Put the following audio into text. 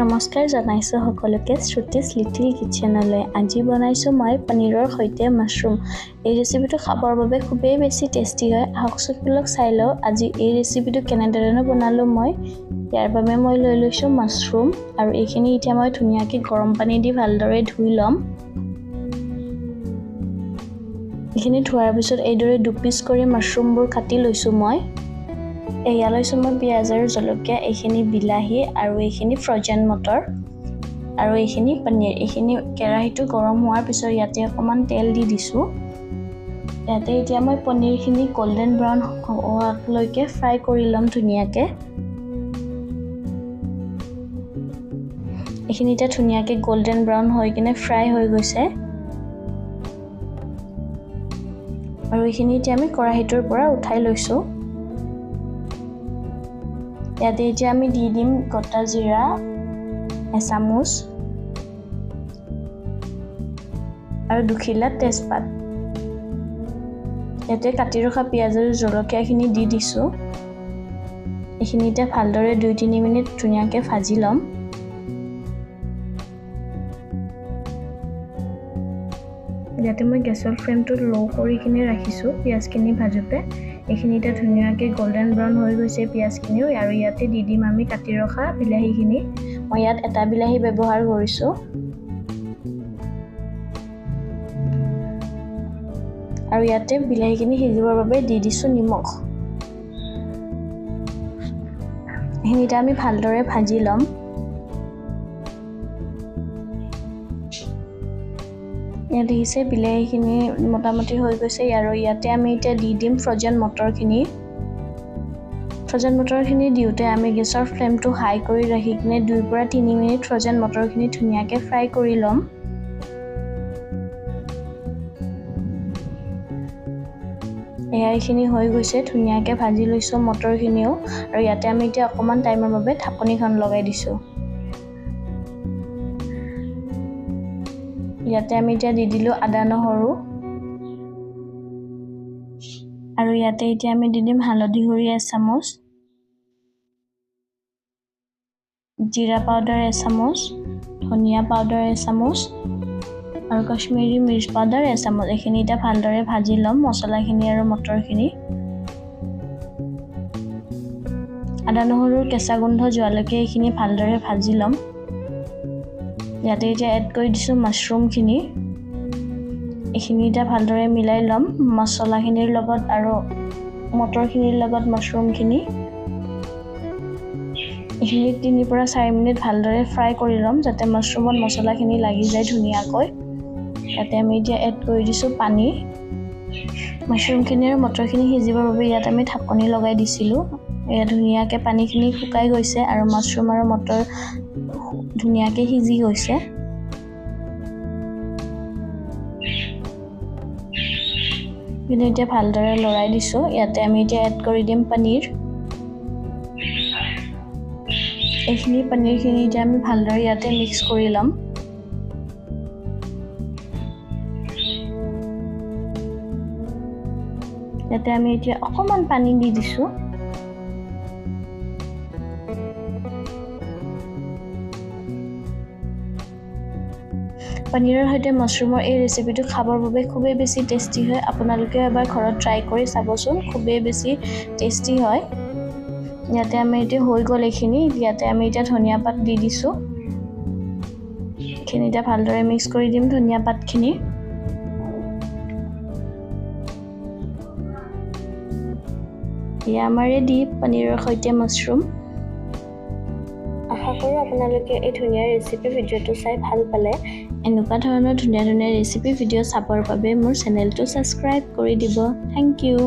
নমস্কাৰ জনাইছো সকলোকে শ্ৰুতিছ লিটিল কিচেনলৈ। আজি বনাইছো মই পনীৰৰ সৈতে মাশৰুম। এই ৰেচিপিটো খাবৰ বাবে খুবেই বেছি টেষ্টি হয়। আহকচোন চাই লওঁ আজি এই ৰেচিপিটো কেনেদৰে বনালো মই। ইয়াৰ বাবে মই লৈ লৈছো মাশৰুম আৰু এইখিনি এতিয়া মই ধুনীয়াকৈ গৰম পানী দি ভালদৰে ধুই ল'ম। এইখিনি ধোৱাৰ পিছত এইদৰে দুপিচ কৰি মাশৰুমবোৰ কাটি লৈছো মই। এয়া লৈছো মই পিঁয়াজ আৰু জলকীয়া, এইখিনি বিলাহী আৰু এইখিনি ফ্ৰজেন মটৰ আৰু এইখিনি পনীৰ। এইখিনি কেৰাহীটো গৰম হোৱাৰ পিছত ইয়াতে অকণমান তেল দি দিছোঁ। ইয়াতে এতিয়া মই পনীৰখিনি গোল্ডেন ব্ৰাউন হোৱালৈকে ফ্ৰাই কৰি ল'ম ধুনীয়াকৈ। এইখিনি এতিয়া ধুনীয়াকৈ গোল্ডেন ব্ৰাউন হৈ কিনে ফ্ৰাই হৈ গৈছে আৰু এইখিনি এতিয়া আমি কেৰাহীটোৰ পৰা উঠাই লৈছোঁ। ইয়াতে এতিয়া আমি দি দিম গোটা জিৰা এচামুচ আৰু দুখিলা তেজপাত। ইয়াতে কাটি ৰখা পিঁয়াজ আৰু জলকীয়াখিনি দি দিছোঁ। এইখিনি এতিয়া ভালদৰে 2-3 মিনিট ধুনীয়াকৈ ভাজি ল'ম। ইয়াতে মই গেছৰ ফ্লেমটো ল' কৰি কিনে ৰাখিছোঁ পিঁয়াজখিনি ভাজোঁতে। এইখিনি এতিয়া ধুনীয়াকৈ গোল্ডেন ব্ৰাউন হৈ গৈছে পিঁয়াজখিনিও। আৰু ইয়াতে দি দিম আমি কাটি ৰখা বিলাহীখিনি। মই ইয়াত এটা বিলাহী ব্যৱহাৰ কৰিছোঁ আৰু ইয়াতে বিলাহীখিনি সিজিবৰ বাবে দি দিছোঁ নিমখ। এইখিনি এতিয়া আমি ভালদৰে ভাজি ল'ম। ইয়াত দেখিছে বিলাহীখিনি মোটামুটি হৈ গৈছে আৰু ইয়াতে আমি এতিয়া দি দিম ফ্ৰজেন মটৰখিনি। ফ্ৰজেন মটৰখিনি দিওঁতে আমি গেছৰ ফ্লেমটো হাই কৰি ৰাখি কিনে 2-3 মিনিট ফ্ৰজেন মটৰখিনি ধুনীয়াকৈ ফ্ৰাই কৰি ল'ম। এইখিনি হৈ গৈছে, ধুনীয়াকৈ ভাজি লৈছোঁ মটৰখিনিও। আৰু ইয়াতে আমি এতিয়া অকণমান টাইমৰ বাবে ঢাকনিখন লগাই দিছোঁ। ইয়াতে আমি এতিয়া দি দিলোঁ আদা নহৰু আৰু ইয়াতে এতিয়া আমি দি দিম হালধি গুড়ি এচামুচ, জিৰা পাউডাৰ এচামুচ, ধনিয়া পাউডাৰ এচামুচ আৰু কাশ্মীৰী মিৰ্চ পাউডাৰ এচামুচ। এইখিনি এতিয়া ভালদৰে ভাজি ল'ম মছলাখিনি আৰু মটৰখিনি। আদা নহৰুৰ কেঁচা গোন্ধ যোৱালৈকে এইখিনি ভালদৰে ভাজি ল'ম। ইয়াতে এতিয়া এড কৰি দিছোঁ মাশৰুমখিনি। এইখিনি এতিয়া ভালদৰে মিলাই ল'ম মছলাখিনিৰ লগত আৰু মটৰখিনিৰ লগত মাশৰুমখিনি। এইখিনি 3-4 মিনিট ভালদৰে ফ্ৰাই কৰি ল'ম যাতে মাশৰুমত মছলাখিনি লাগি যায় ধুনীয়াকৈ। ইয়াতে আমি এতিয়া এড কৰি দিছোঁ পানী। মাশৰুমখিনি আৰু মটৰখিনি সিজিবৰ বাবে ইয়াত আমি ঢাকনি লগাই দিছিলোঁ। এয়া ধুনীয়াকৈ পানীখিনি শুকাই গৈছে আৰু মাশৰুম আৰু মটৰ ধুনীয়াকৈ সিজি গৈছে। কিন্তু এতিয়া ভালদৰে লৰাই দিছোঁ। ইয়াতে আমি এতিয়া এড কৰি দিম পনীৰ। এইখিনি পনীৰখিনি এতিয়া আমি ভালদৰে ইয়াতে মিক্স কৰি ল'ম। ইয়াতে আমি এতিয়া অকণমান পানী দি দিছোঁ। পনীৰৰ সৈতে মাশৰুমৰ এই ৰেচিপিটো খাবৰ বাবে খুবেই বেছি টেষ্টি হয়। আপোনালোকে এবাৰ ঘৰত ট্ৰাই কৰি চাবচোন, খুবেই বেছি টেষ্টি হয়। ইয়াতে আমি এতিয়া হৈ গ'ল এইখিনি। ইয়াতে আমি এতিয়া ধনিয়া পাত দি দিছোঁ। এইখিনি এতিয়া ভালদৰে মিক্স কৰি দিম ধনিয়া পাতখিনি। এয়া আমাৰ ৰেডি পনীৰৰ সৈতে মাশৰুম। আশা কৰোঁ আপোনালোকে এই ধুনীয়া ৰেচিপি ভিডিঅ'টো চাই ভাল পালে। এনেকুৱা ধৰণৰ ধুনীয়া ৰেচিপি ভিডিঅ' চাবৰ বাবে মোৰ চেনেলটো ছাবস্ক্ৰাইব কৰি দিব। Thank U.